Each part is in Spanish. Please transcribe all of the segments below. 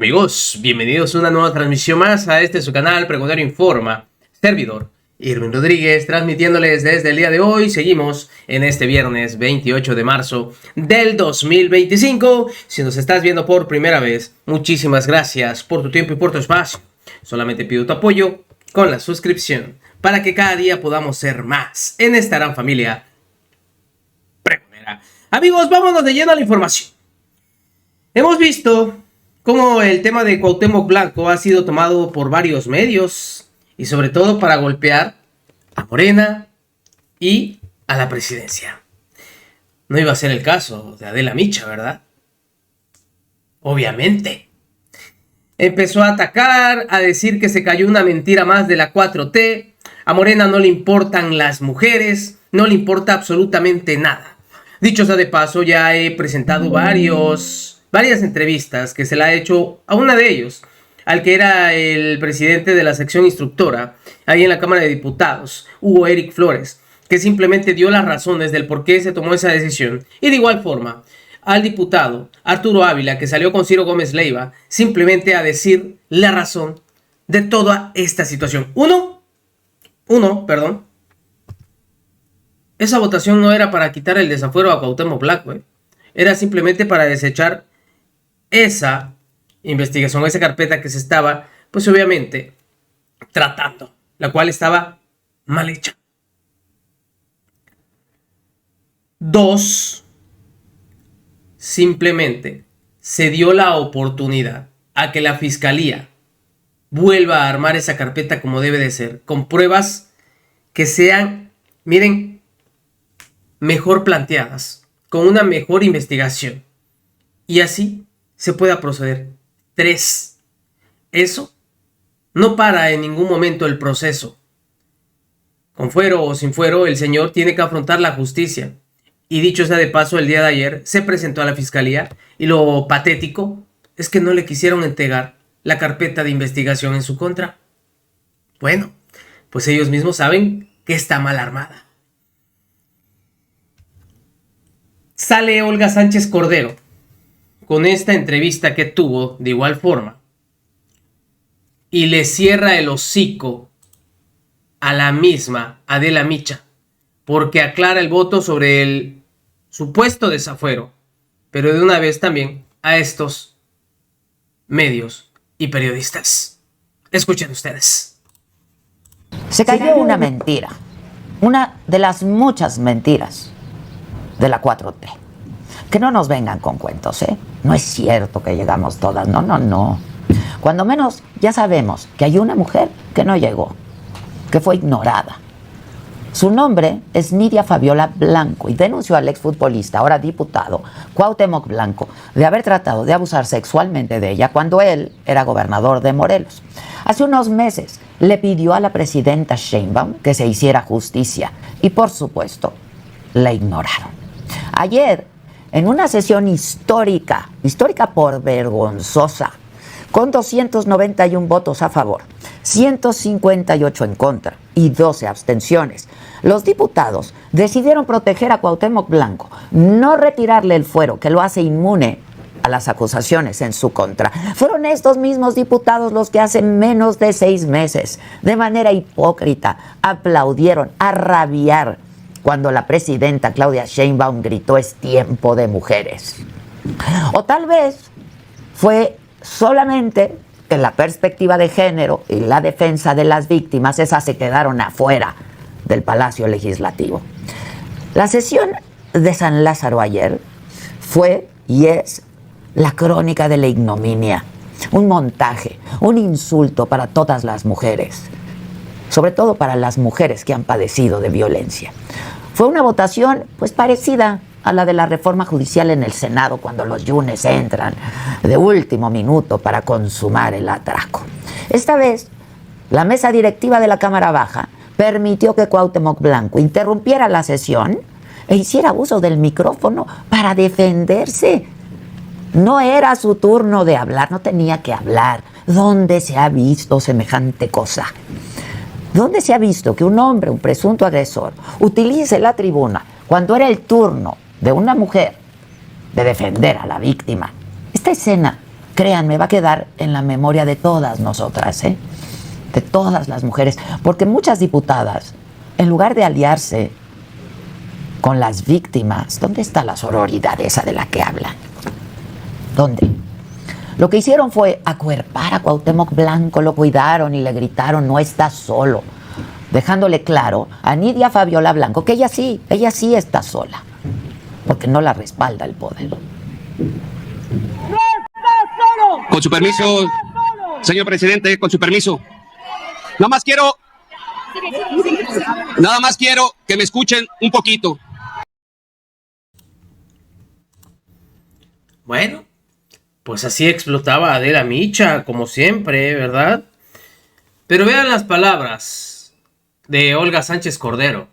Amigos, bienvenidos a una nueva transmisión más a su canal Pregonero Informa. Servidor Irving Rodríguez, transmitiéndoles desde el día de hoy. Seguimos en este viernes 28 de marzo del 2025. Si nos estás viendo por primera vez, muchísimas gracias por tu tiempo y por tu espacio. Solamente pido tu apoyo con la suscripción para que cada día podamos ser más en esta gran familia pregonera. Amigos, vámonos de lleno a la información. Hemos visto cómo el tema de Cuauhtémoc Blanco ha sido tomado por varios medios y sobre todo para golpear a Morena y a la presidencia. No iba a ser el caso de Adela Micha, ¿verdad? Obviamente. Empezó a atacar, a decir que se cayó una mentira más de la 4T. A Morena no le importan las mujeres, no le importa absolutamente nada. Dicho sea de paso, ya he presentado varias entrevistas que se la ha hecho a una de ellos, al que era el presidente de la sección instructora, ahí en la Cámara de Diputados, Hugo Eric Flores, que simplemente dio las razones del por qué se tomó esa decisión. Y de igual forma, al diputado Arturo Ávila, que salió con Ciro Gómez Leiva, simplemente a decir la razón de toda esta situación. Esa votación no era para quitar el desafuero a Cuauhtémoc Blanco, era simplemente para desechar esa investigación, esa carpeta que se estaba, pues obviamente, tratando, la cual estaba mal hecha. 2, simplemente se dio la oportunidad a que la fiscalía vuelva a armar esa carpeta como debe de ser, con pruebas que sean, miren, mejor planteadas, con una mejor investigación, y así se pueda proceder. 3, eso no para en ningún momento el proceso. Con fuero o sin fuero, el señor tiene que afrontar la justicia. Y dicho sea de paso, el día de ayer se presentó a la fiscalía y lo patético es que no le quisieron entregar la carpeta de investigación en su contra. Bueno, pues ellos mismos saben que está mal armada. Sale Olga Sánchez Cordero con esta entrevista que tuvo de igual forma y le cierra el hocico a la misma Adela Micha, porque aclara el voto sobre el supuesto desafuero, pero de una vez también a estos medios y periodistas. Escuchen ustedes. Se cayó una mentira, una de las muchas mentiras de la 4T. Que no nos vengan con cuentos, ¿eh? No es cierto que llegamos todas, no. Cuando menos ya sabemos que hay una mujer que no llegó, que fue ignorada. Su nombre es Nidia Fabiola Blanco y denunció al exfutbolista, ahora diputado, Cuauhtémoc Blanco, de haber tratado de abusar sexualmente de ella cuando él era gobernador de Morelos. Hace unos meses le pidió a la presidenta Sheinbaum que se hiciera justicia y, por supuesto, la ignoraron. Ayer, en una sesión histórica por vergonzosa, con 291 votos a favor, 158 en contra y 12 abstenciones, los diputados decidieron proteger a Cuauhtémoc Blanco, no retirarle el fuero que lo hace inmune a las acusaciones en su contra. Fueron estos mismos diputados los que hace menos de 6 meses, de manera hipócrita, aplaudieron a rabiar cuando la presidenta Claudia Sheinbaum gritó "es tiempo de mujeres". O tal vez fue solamente que la perspectiva de género y la defensa de las víctimas, esas se quedaron afuera del Palacio Legislativo. La sesión de San Lázaro ayer fue y es la crónica de la ignominia, un montaje, un insulto para todas las mujeres, sobre todo para las mujeres que han padecido de violencia. Fue una votación pues parecida a la de la reforma judicial en el Senado, cuando los yunes entran de último minuto para consumar el atraco. Esta vez, la mesa directiva de la Cámara Baja permitió que Cuauhtémoc Blanco interrumpiera la sesión e hiciera uso del micrófono para defenderse. No era su turno de hablar, no tenía que hablar. ¿Dónde se ha visto semejante cosa? ¿Dónde se ha visto que un hombre, un presunto agresor, utilice la tribuna cuando era el turno de una mujer de defender a la víctima? Esta escena créanme, va a quedar en la memoria de todas nosotras, ¿eh? De todas las mujeres, porque muchas diputadas, en lugar de aliarse con las víctimas, ¿dónde está la sororidad esa de la que hablan? ¿Dónde? Lo que hicieron fue acuerpar a Cuauhtémoc Blanco, lo cuidaron y le gritaron, no estás solo, dejándole claro a Nidia Fabiola Blanco que ella sí está sola, porque no la respalda el poder. Con su permiso, señor presidente, con su permiso. Nada más quiero que me escuchen un poquito. Bueno, pues así explotaba Adela Micha, como siempre, ¿verdad? Pero vean las palabras de Olga Sánchez Cordero.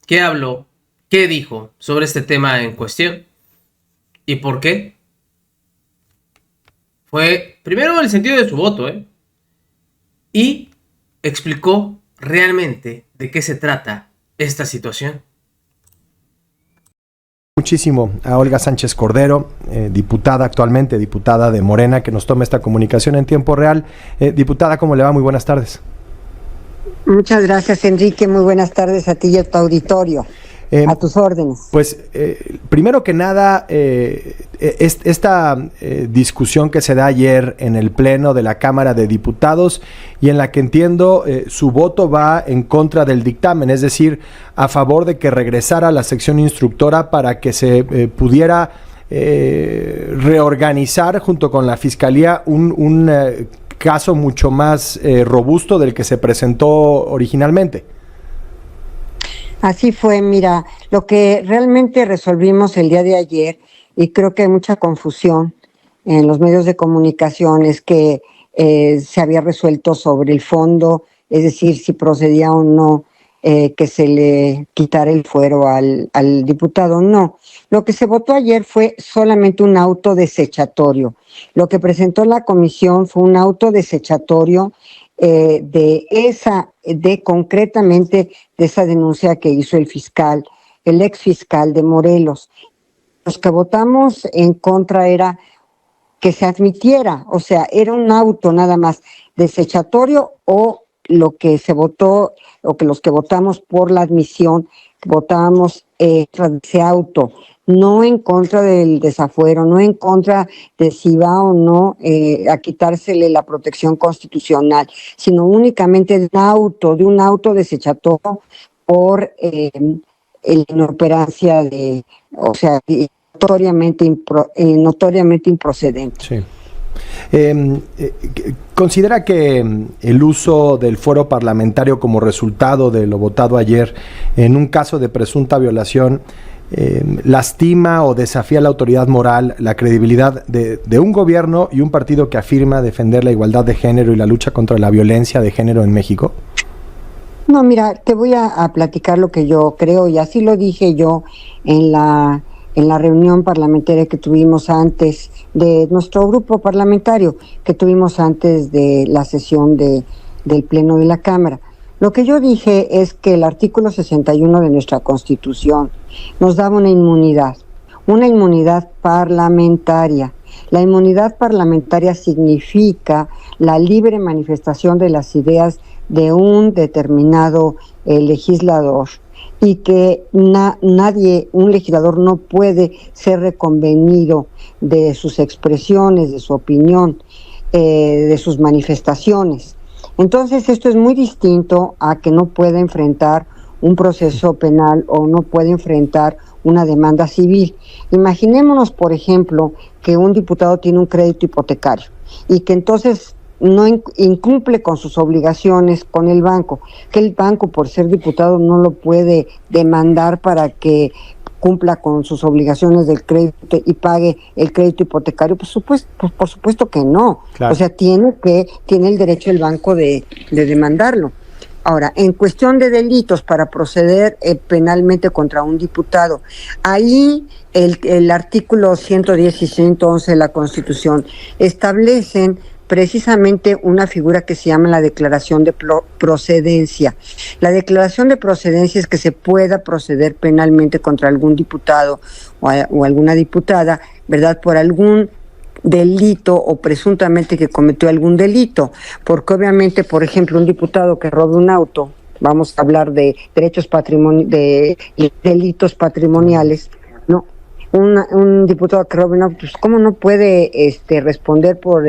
¿Qué habló? ¿Qué dijo sobre este tema en cuestión? ¿Y por qué? Fue primero el sentido de su voto, y explicó realmente de qué se trata esta situación. Muchísimo a Olga Sánchez Cordero, actualmente diputada de Morena, que nos toma esta comunicación en tiempo real. Diputada, ¿cómo le va? Muy buenas tardes. Muchas gracias, Enrique. Muy buenas tardes a ti y a tu auditorio. A tus órdenes. Pues, primero que nada, esta discusión que se da ayer en el Pleno de la Cámara de Diputados y en la que entiendo su voto va en contra del dictamen, es decir, a favor de que regresara a la sección instructora para que se pudiera reorganizar junto con la Fiscalía un caso mucho más robusto del que se presentó originalmente. Así fue, mira, lo que realmente resolvimos el día de ayer, y creo que hay mucha confusión en los medios de comunicación, es que se había resuelto sobre el fondo, es decir, si procedía o no que se le quitara el fuero al diputado. No, lo que se votó ayer fue solamente un auto desechatorio. Lo que presentó la comisión fue un auto desechatorio concretamente de esa denuncia que hizo el ex fiscal de Morelos. Los que votamos en contra era que se admitiera, o sea, era un auto nada más desechatorio, o lo que se votó, o que los que votamos por la admisión, votábamos tras ese auto, no en contra del desafuero, no en contra de si va o no a quitársele la protección constitucional, sino únicamente de un auto desechatorio por inoperancia notoriamente improcedente. Sí. ¿Considera que el uso del fuero parlamentario como resultado de lo votado ayer en un caso de presunta violación lastima o desafía la autoridad moral, la credibilidad de un gobierno y un partido que afirma defender la igualdad de género y la lucha contra la violencia de género en México? No, mira, te voy a platicar lo que yo creo, y así lo dije yo en la reunión parlamentaria que tuvimos antes de nuestro grupo parlamentario, que tuvimos antes de la sesión del Pleno de la Cámara. Lo que yo dije es que el artículo 61 de nuestra Constitución nos daba una inmunidad parlamentaria. La inmunidad parlamentaria significa la libre manifestación de las ideas de un determinado legislador, y que un legislador no puede ser reconvenido de sus expresiones, de su opinión, de sus manifestaciones. Entonces, esto es muy distinto a que no pueda enfrentar un proceso penal o no puede enfrentar una demanda civil. Imaginémonos, por ejemplo, que un diputado tiene un crédito hipotecario y que entonces no incumple con sus obligaciones con el banco, que el banco, por ser diputado, no lo puede demandar para que cumpla con sus obligaciones del crédito y pague el crédito hipotecario. Por supuesto que no. Claro. O sea, tiene el derecho el banco de demandarlo. Ahora, en cuestión de delitos para proceder penalmente contra un diputado, ahí el artículo 110 y 111 de la Constitución establecen precisamente una figura que se llama la declaración de procedencia. La declaración de procedencia es que se pueda proceder penalmente contra algún diputado o alguna diputada, ¿verdad?, por algún delito o presuntamente que cometió algún delito, porque obviamente, por ejemplo, un diputado que robe un auto, vamos a hablar de de delitos patrimoniales, ¿no? Un diputado que robe un auto, pues, ¿cómo no puede responder por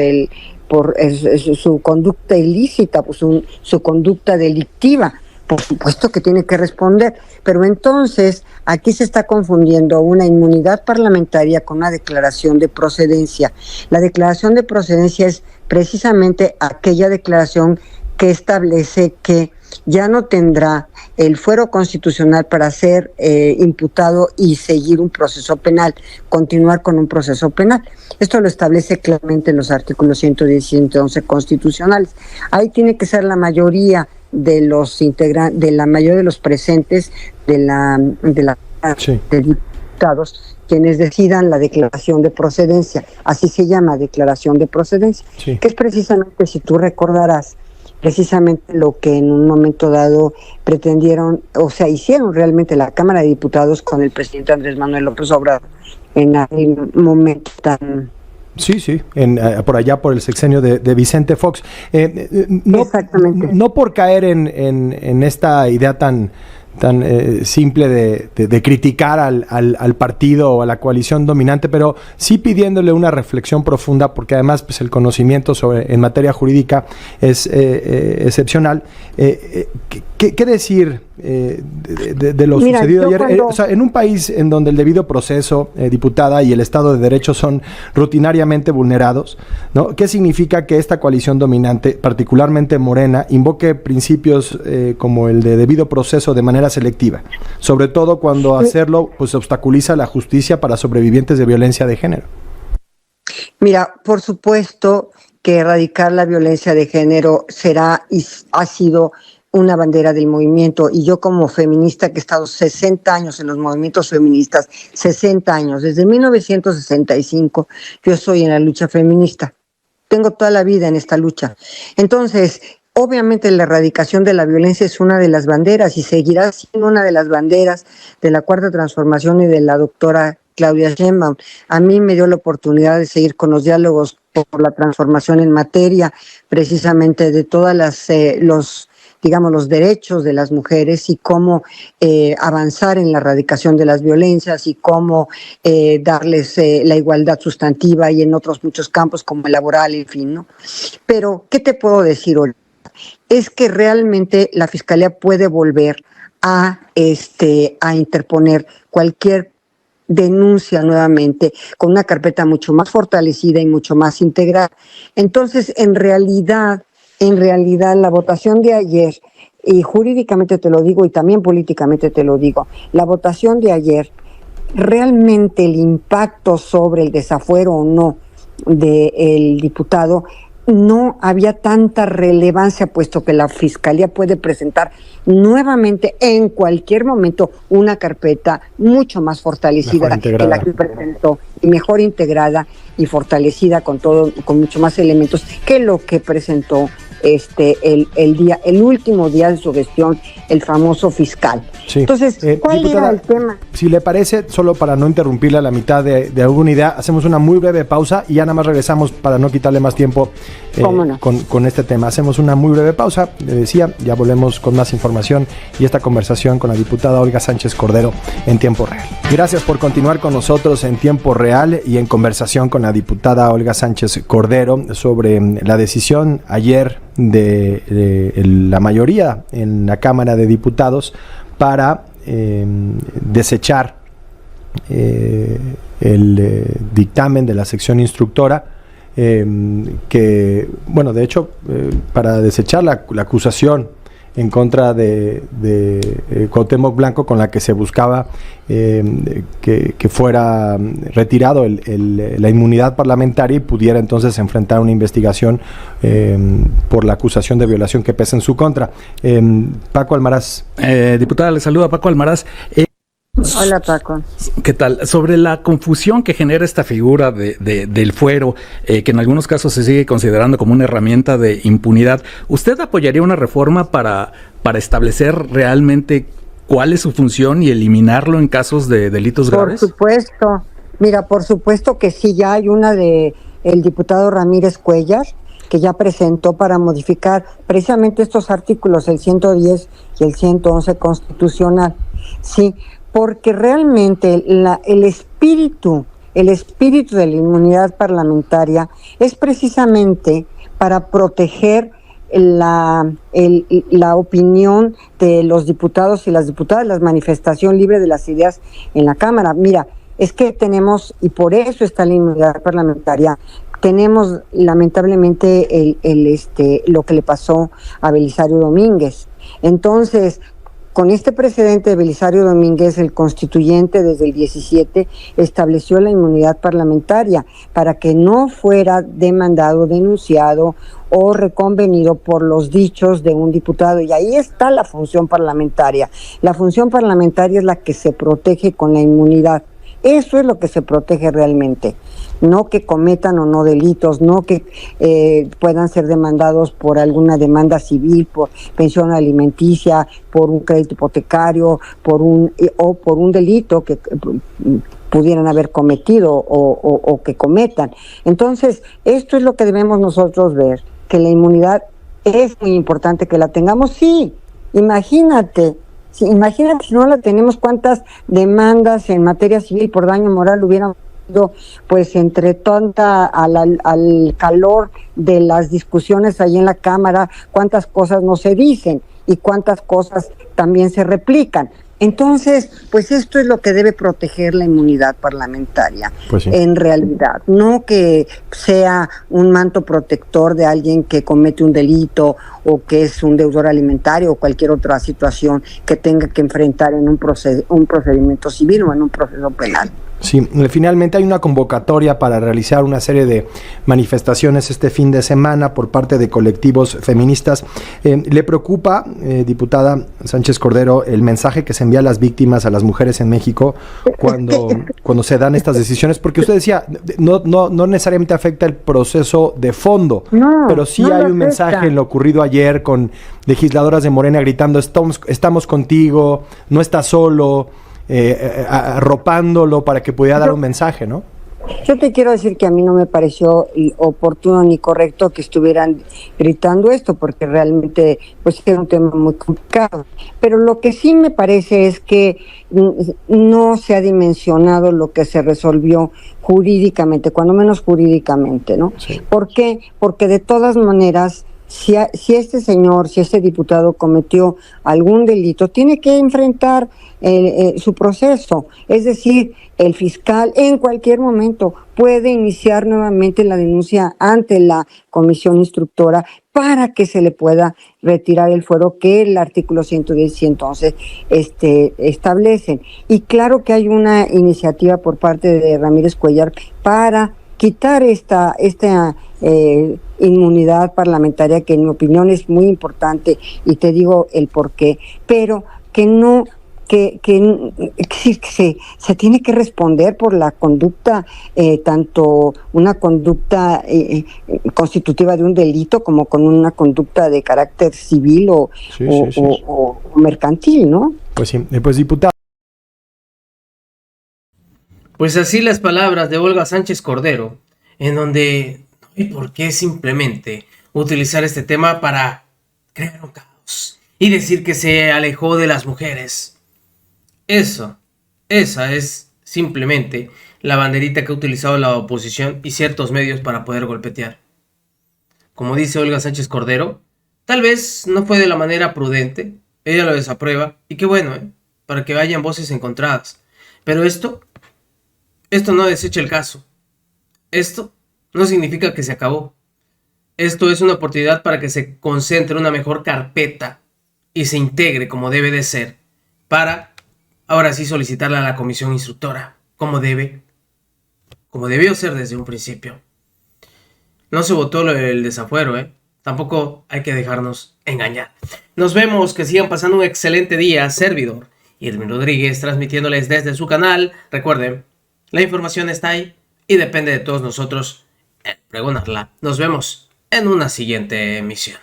su conducta ilícita, pues su conducta delictiva? Por supuesto que tiene que responder, pero entonces aquí se está confundiendo una inmunidad parlamentaria con una declaración de procedencia. La declaración de procedencia es precisamente aquella declaración que establece que ya no tendrá el fuero constitucional para ser imputado y seguir un proceso penal, continuar con un proceso penal. Esto lo establece claramente en los artículos 110 y 111 constitucionales. Ahí tiene que ser la mayoría de los de los presentes de diputados quienes decidan la declaración de procedencia. Así se llama, declaración de procedencia, que es precisamente, si tú recordarás, precisamente lo que en un momento dado pretendieron, o sea, hicieron realmente la Cámara de Diputados con el presidente Andrés Manuel López Obrador en aquel momento tan... Sí, por allá por el sexenio de Vicente Fox. Exactamente. No por caer en esta idea tan simple de criticar al partido o a la coalición dominante, pero sí pidiéndole una reflexión profunda, porque además pues, el conocimiento en materia jurídica es excepcional. ¿Qué decir de lo sucedido ayer? O sea, en un país en donde el debido proceso, diputada, y el Estado de Derecho son rutinariamente vulnerados, ¿no? ¿Qué significa que esta coalición dominante, particularmente Morena, invoque principios como el de debido proceso de manera selectiva, sobre todo cuando hacerlo pues obstaculiza la justicia para sobrevivientes de violencia de género? Mira, por supuesto que erradicar la violencia de género será y ha sido una bandera del movimiento, y yo como feminista que he estado 60 años en los movimientos feministas, 60 años, desde 1965 yo estoy en la lucha feminista, tengo toda la vida en esta lucha. Entonces, obviamente la erradicación de la violencia es una de las banderas y seguirá siendo una de las banderas de la Cuarta Transformación y de la doctora Claudia Sheinbaum. A mí me dio la oportunidad de seguir con los diálogos por la transformación en materia precisamente de todas los derechos de las mujeres y cómo avanzar en la erradicación de las violencias y cómo darles la igualdad sustantiva y en otros muchos campos como el laboral, en fin, ¿no? Pero, ¿qué te puedo decir hoy? Es que realmente la Fiscalía puede volver a interponer cualquier denuncia nuevamente con una carpeta mucho más fortalecida y mucho más integral. Entonces, en realidad, la votación de ayer, y jurídicamente te lo digo y también políticamente te lo digo, la votación de ayer, realmente el impacto sobre el desafuero o no del diputado no había tanta relevancia, puesto que la Fiscalía puede presentar nuevamente en cualquier momento una carpeta mucho más fortalecida que la que presentó, y mejor integrada y fortalecida con mucho más elementos que lo que presentó el último día de su gestión, el famoso fiscal. Sí. Entonces, ¿cuál era el tema? Si le parece, solo para no interrumpirle a la mitad de alguna idea, hacemos una muy breve pausa y ya nada más regresamos para no quitarle más tiempo con este tema. Hacemos una muy breve pausa, le decía, ya volvemos con más información y esta conversación con la diputada Olga Sánchez Cordero en tiempo real. Gracias por continuar con nosotros en tiempo real y en conversación con la diputada Olga Sánchez Cordero sobre la decisión ayer de la mayoría en la Cámara de Diputados para desechar el dictamen de la sección instructora, que, bueno, de hecho, para desechar la acusación en contra de Cuauhtémoc Blanco, con la que se buscaba que fuera retirado la inmunidad parlamentaria y pudiera entonces enfrentar una investigación por la acusación de violación que pesa en su contra. Paco Almaraz. Diputada, le saluda Paco Almaraz. Hola, Paco. ¿Qué tal? Sobre la confusión que genera esta figura del fuero, que en algunos casos se sigue considerando como una herramienta de impunidad, ¿usted apoyaría una reforma para establecer realmente cuál es su función y eliminarlo en casos de delitos graves? Por supuesto. Mira, por supuesto que sí, ya hay una de el diputado Ramírez Cuellar, que ya presentó para modificar precisamente estos artículos, el 110 y el 111 constitucional. Sí, porque realmente el espíritu de la inmunidad parlamentaria es precisamente para proteger la opinión de los diputados y las diputadas, la manifestación libre de las ideas en la Cámara. Mira, es que tenemos, y por eso está la inmunidad parlamentaria, tenemos lamentablemente lo que le pasó a Belisario Domínguez. Entonces, con este precedente de Belisario Domínguez, el constituyente desde el 17 estableció la inmunidad parlamentaria para que no fuera demandado, denunciado o reconvenido por los dichos de un diputado. Y ahí está la función parlamentaria. La función parlamentaria es la que se protege con la inmunidad. Eso es lo que se protege realmente, no que cometan o no delitos, no que puedan ser demandados por alguna demanda civil, por pensión alimenticia, por un crédito hipotecario, o por un delito que pudieran haber cometido o que cometan. Entonces, esto es lo que debemos nosotros ver, que la inmunidad es muy importante que la tengamos. Sí, imagínate si no la tenemos, cuántas demandas en materia civil por daño moral hubieran habido, pues entre tanta al calor de las discusiones ahí en la Cámara, cuántas cosas no se dicen y cuántas cosas también se replican. Entonces, pues esto es lo que debe proteger la inmunidad parlamentaria, pues sí, en realidad, no que sea un manto protector de alguien que comete un delito o que es un deudor alimentario o cualquier otra situación que tenga que enfrentar en un procedimiento civil o en un proceso penal. Sí, finalmente hay una convocatoria para realizar una serie de manifestaciones este fin de semana por parte de colectivos feministas. ¿Le preocupa, diputada Sánchez Cordero, el mensaje que se envía a las víctimas, a las mujeres en México, cuando se dan estas decisiones? Porque usted decía, no necesariamente afecta el proceso de fondo, pero sí hay un mensaje en lo ocurrido ayer con legisladoras de Morena gritando, estamos contigo, no estás solo, arropándolo para que pudiera dar un mensaje, ¿no? Yo te quiero decir que a mí no me pareció oportuno ni correcto que estuvieran gritando esto, porque realmente pues era un tema muy complicado. Pero lo que sí me parece es que no se ha dimensionado lo que se resolvió jurídicamente, cuando menos jurídicamente, ¿no? Sí. ¿Por qué? Porque de todas maneras, si este señor, si este diputado cometió algún delito, tiene que enfrentar su proceso. Es decir, el fiscal en cualquier momento puede iniciar nuevamente la denuncia ante la comisión instructora para que se le pueda retirar el fuero que el artículo 110 y 111 establecen. Y claro que hay una iniciativa por parte de Ramírez Cuellar para quitar esta inmunidad parlamentaria, que en mi opinión es muy importante, y te digo el por qué, pero que no, que se tiene que responder por la conducta, tanto una conducta constitutiva de un delito como con una conducta de carácter civil o mercantil, ¿no? Pues sí, pues diputado. Pues así las palabras de Olga Sánchez Cordero, en donde no hay por qué simplemente utilizar este tema para crear un caos y decir que se alejó de las mujeres. Esa es simplemente la banderita que ha utilizado la oposición y ciertos medios para poder golpetear. Como dice Olga Sánchez Cordero, tal vez no fue de la manera prudente, ella lo desaprueba, y qué bueno, para que vayan voces encontradas. Pero esto no desecha el caso. Esto no significa que se acabó. Esto es una oportunidad para que se concentre una mejor carpeta y se integre como debe de ser, para ahora sí solicitarle a la comisión instructora, como debió ser desde un principio. No se votó el desafuero, Tampoco hay que dejarnos engañar. Nos vemos, que sigan pasando un excelente día. Servidor Irving Rodríguez, transmitiéndoles desde su canal. Recuerden, la información está ahí y depende de todos nosotros pregonarla. Nos vemos en una siguiente emisión.